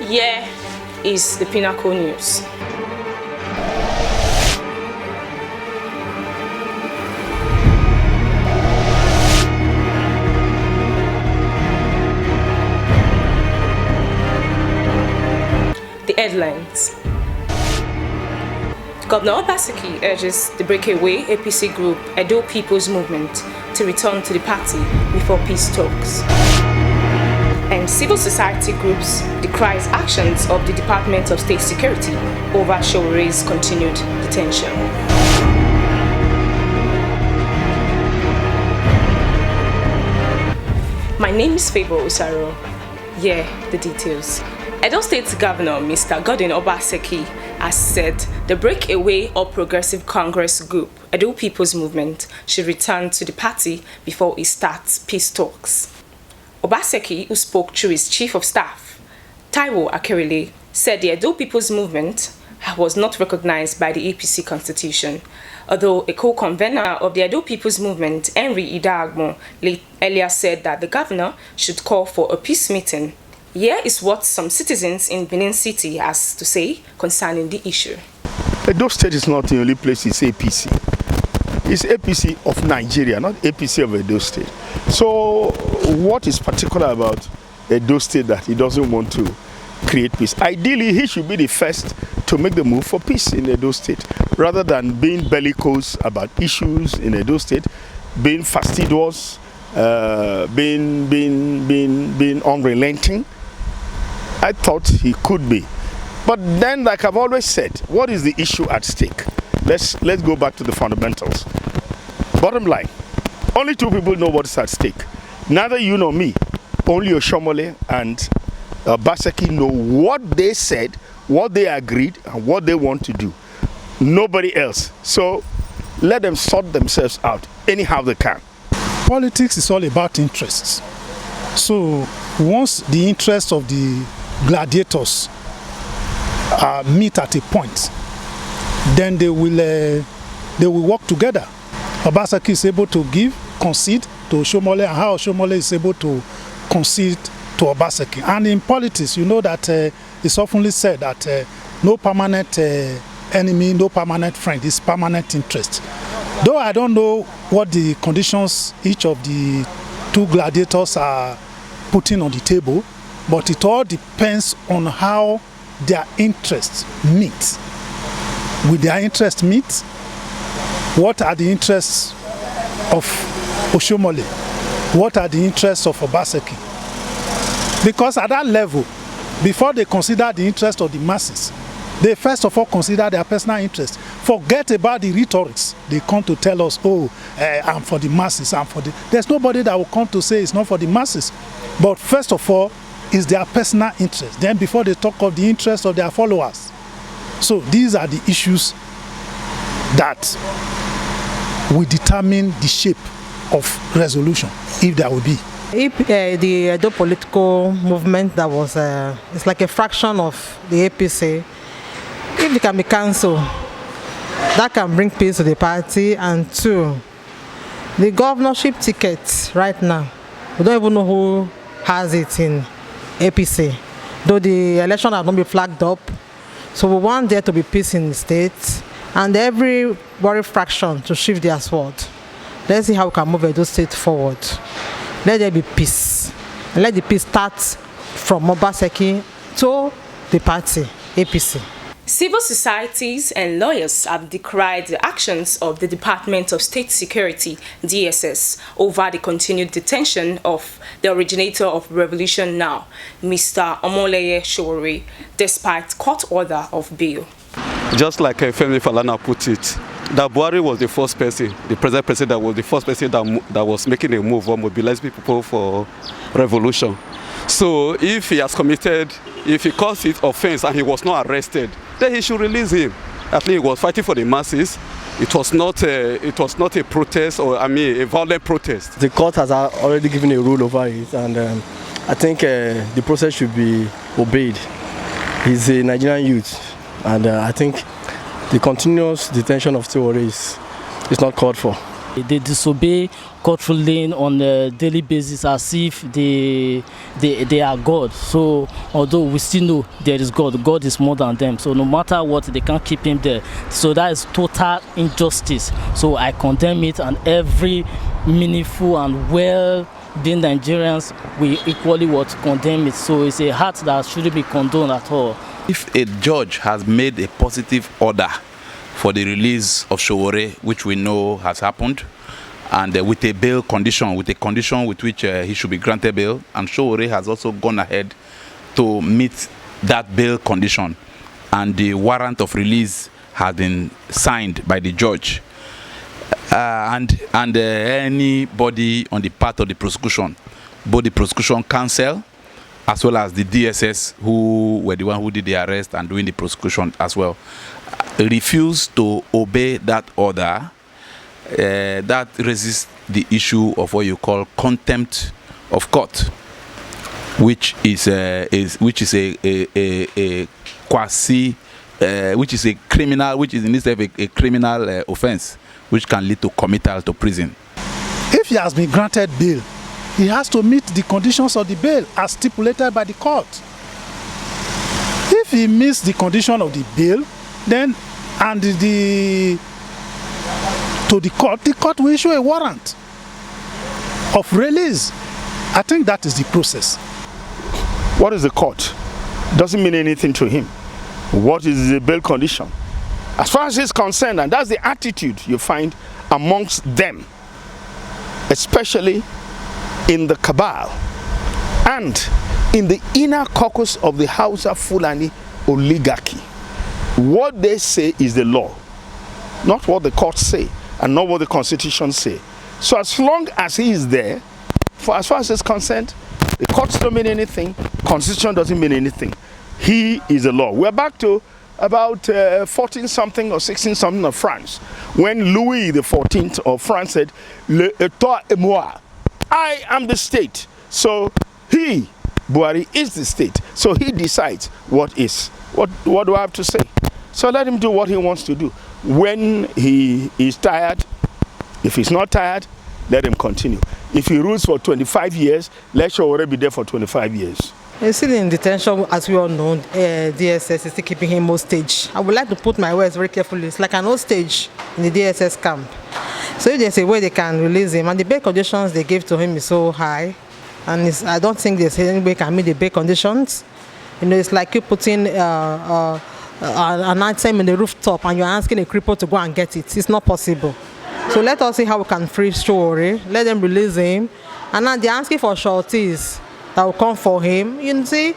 Here is the Pinnacle News. The headlines. Governor Obaseki urges the breakaway APC group Edo People's Movement to return to the party before peace talks. And civil society groups decries actions of the Department of State Security over Showere's continued detention. My name is Favor Osaro. Here, the details. Edo State Governor Mr. Godwin Obaseki has said the breakaway All Progressive Congress group, Edo People's Movement, should return to the party before it starts peace talks. Obaseki, who spoke through his chief of staff, Taiwo Akerele, said the Edo People's Movement was not recognized by the APC constitution, although a co-convener of the Edo People's Movement, Henry Idagmo, earlier said that the governor should call for a peace meeting. Here is what some citizens in Benin City has to say concerning the issue. Edo State is not the only place it's APC. It's APC of Nigeria, not APC of Edo State. So what is particular about Edo State that he doesn't want to create peace? Ideally, he should be the first to make the move for peace in Edo State, rather than being bellicose about issues in Edo State, being fastidious, being unrelenting. I thought he could be. But then, like I've always said, what is the issue at stake? Let's go back to the fundamentals. Bottom line, only two people know what is at stake. Neither you nor me. Only Oshomole and Obaseki know what they said, what they agreed, and what they want to do. Nobody else. So let them sort themselves out anyhow they can. Politics is all about interests. So once the interests of the gladiators meet at a point, then they will work together. Obaseki is able to concede to Oshomole, and how Oshomole is able to concede to Obaseki. And in politics, you know that it's often said that no permanent enemy, no permanent friend, it's permanent interest. Though I don't know what the conditions each of the two gladiators are putting on the table, but it all depends on how their interests meet. Will their interests meet? What are the interests of Oshomole? What are the interests of Obaseki? Because at that level, before they consider the interest of the masses, they first of all consider their personal interest. Forget about the rhetorics. They come to tell us, oh, I'm for the masses, I'm for the... There's nobody that will come to say it's not for the masses. But first of all, it's their personal interest. Then before they talk of the interest of their followers. So these are the issues that will determine the shape of resolution, if there will be. If the Edo political movement that was, it's like a fraction of the APC, if it can be cancelled, that can bring peace to the party. And two, the governorship ticket right now, we don't even know who has it in APC, though the election has not been flagged up. So we want there to be peace in the state, and every worry fraction to shift their sword. Let's see how we can move Edo State forward. Let there be peace, and let the peace start from Obaseki to the party, APC. Civil societies and lawyers have decried the actions of the Department of State Security, DSS, over the continued detention of the originator of Revolution Now, Mr. Omoleye Showore, despite court order of bail. Just like Femi Falana put it, that Buhari was the first person, the present president was the first person that was making a move or mobilizing people for revolution. So if he has committed, if he caused his offense and he was not arrested, then he should release him. At least he was fighting for the masses. It was not a protest, or a violent protest. The court has already given a rule over it, and I think the process should be obeyed. He's a Nigerian youth, and I think the continuous detention of Showore is not called for. They disobey court ruling on a daily basis as if they are God. So although we still know there is God, God is more than them. So no matter what, they can't keep him there. So that is total injustice. So I condemn it, and every meaningful and well-being Nigerians will equally condemn it. So it's a act that shouldn't be condoned at all. If a judge has made a positive order for the release of Sowore, which we know has happened, and with a bail condition, with a condition with which he should be granted bail, and Sowore has also gone ahead to meet that bail condition, and the warrant of release has been signed by the judge, and anybody on the part of the prosecution, both the prosecution counsel as well as the DSS, who were the one who did the arrest and doing the prosecution as well, refused to obey that order, that raises the issue of what you call contempt of court, which is a quasi, which is a criminal, which is in itself a criminal offense, which can lead to committal to prison. If he has been granted bail, he has to meet the conditions of the bail as stipulated by the court. If he meets the condition of the bail, then the court will issue a warrant of release. I think that is the process. What is the court? Doesn't mean anything to him. What is the bail condition? As far as he's concerned, and that's the attitude you find amongst them, especially in the cabal and in the inner caucus of the Hausa Fulani oligarchy. What they say is the law, not what the courts say and not what the constitution say. So as long as he is there, as far as he's concerned, the courts don't mean anything, constitution doesn't mean anything. He is the law. We're back to about 14 something or 16 something of France, when Louis XIV of France said, "Le État est moi." I am the state. So he, Buhari, is the state. So he decides what is. What do I have to say? So let him do what he wants to do. When he is tired, if he's not tired, let him continue. If he rules for 25 years, let Sowore be there for 25 years. He's still in detention, as we all know. DSS is still keeping him hostage. I would like to put my words very carefully. It's like an hostage in the DSS camp. So if there's a way they can release him, and the bail conditions they gave to him is so high, and I don't think there's any way can meet the bail conditions. You know, it's like you putting an item in the rooftop and you're asking a cripple to go and get it. It's not possible. So let us see how we can free Sowore. Let them release him. And now they're asking for sureties that will come for him. You see,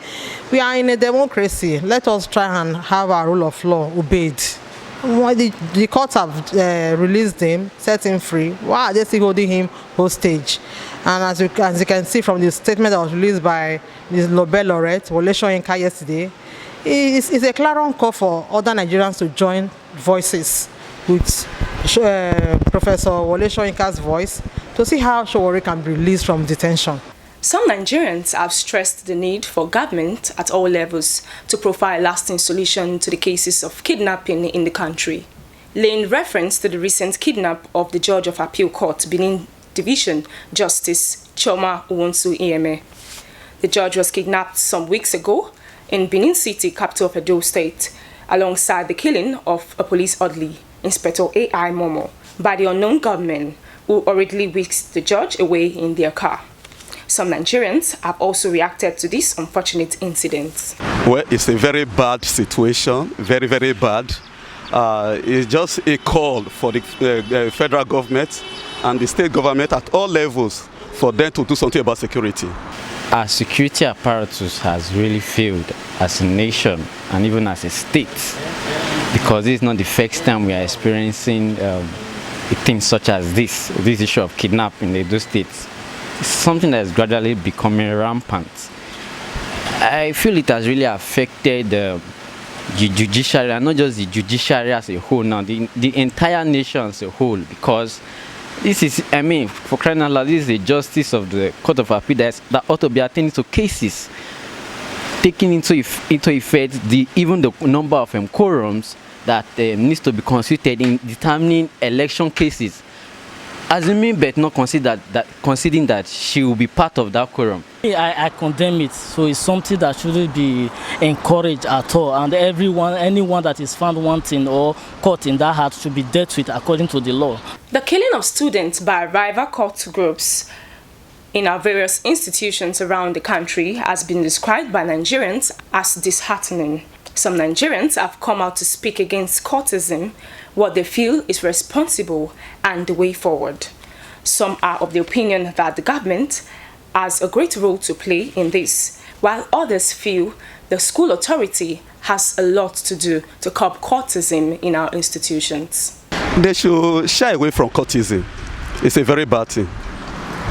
we are in a democracy. Let us try and have our rule of law obeyed. The courts have released him, set him free. Why are they still holding him hostage? And as you can see from the statement that was released by the Nobel laureate, Wole Soyinka, yesterday, it's a clarion call for other Nigerians to join voices with Professor Wole Soyinka's voice to see how Sowore can be released from detention. Some Nigerians have stressed the need for government at all levels to provide a lasting solution to the cases of kidnapping in the country. Laying reference to the recent kidnap of the Judge of Appeal Court, Benin Division, Justice Choma Uwonsu-Iyeme. The judge was kidnapped some weeks ago in Benin City, capital of Edo State, alongside the killing of a police orderly, Inspector A.I. Momo, by the unknown gunmen who hurriedly whisked the judge away in their car. Some Nigerians have also reacted to this unfortunate incident. Well, it's a very bad situation, very, very bad. It's just a call for the federal government and the state government at all levels for them to do something about security. Our security apparatus has really failed as a nation and even as a state, because this is not the first time we are experiencing things such as this issue of kidnapping in the Edo states. It's something that is gradually becoming rampant. I feel it has really affected the judiciary, and not just the judiciary as a whole now, the entire nation as a whole, because this is, I mean, for crying out loud, this is the justice of the Court of Appeal that ought to be attending to cases, taking into effect even the number of quorums that needs to be consulted in determining election cases. assuming but not considering that she will be part of that quorum. I condemn it. So it's something that shouldn't be encouraged at all. And anyone that is found wanting or caught in that act should be dealt with according to the law. The killing of students by rival cult groups in our various institutions around the country has been described by Nigerians as disheartening. Some Nigerians have come out to speak against cultism, what they feel is responsible and the way forward. Some are of the opinion that the government has a great role to play in this, while others feel the school authority has a lot to do to curb cultism in our institutions. They should shy away from cultism. It's a very bad thing.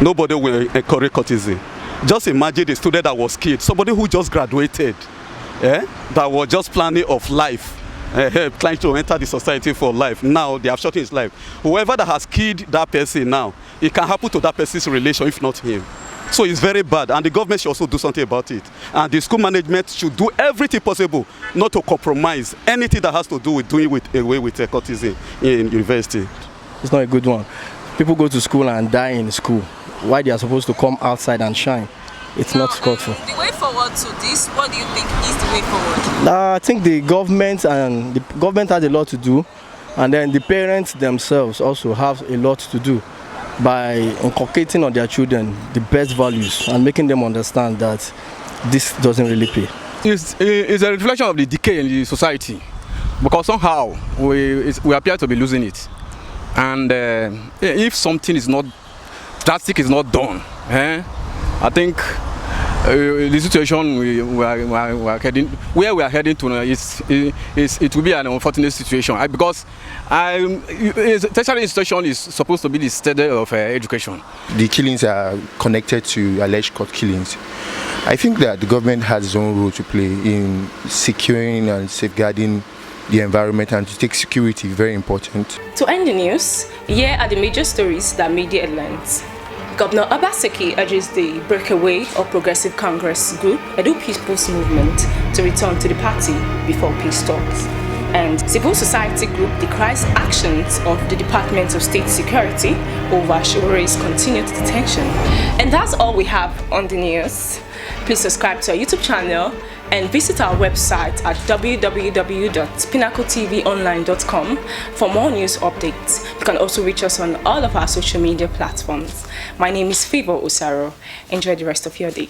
Nobody will encourage cultism. Just imagine the student that was killed, somebody who just graduated, that was just planning of life, trying to enter the society for life. Now they have shot his life. Whoever that has killed that person now, it can happen to that person's relation, if not him. So it's very bad, and the government should also do something about it. And the school management should do everything possible not to compromise anything that has to do with doing away with cultism in university. It's not a good one. People go to school and die in school. Why they are supposed to come outside and shine? It's not thoughtful. The way forward to this, what do you think is the way forward? I think the government has a lot to do, and then the parents themselves also have a lot to do by inculcating on their children the best values and making them understand that this doesn't really pay. It's a reflection of the decay in the society, because somehow we appear to be losing it. And if something is not drastic, is not done, I think the situation we are heading to now it will be an unfortunate situation, because tertiary institution is supposed to be the standard of education. The killings are connected to alleged court killings. I think that the government has its own role to play in securing and safeguarding the environment, and to take security very important. To end the news, here are the major stories that made the headlines. Governor Obaseki urges the breakaway or Progressive Congress group, Edo People's Movement, to return to the party before peace talks. And civil society group decries actions of the Department of State Security over Showore's continued detention. And that's all we have on the news. Please subscribe to our YouTube channel and visit our website at www.pinnacletvonline.com for more news updates. You can also reach us on all of our social media platforms. My name is Favor Osaro. Enjoy the rest of your day.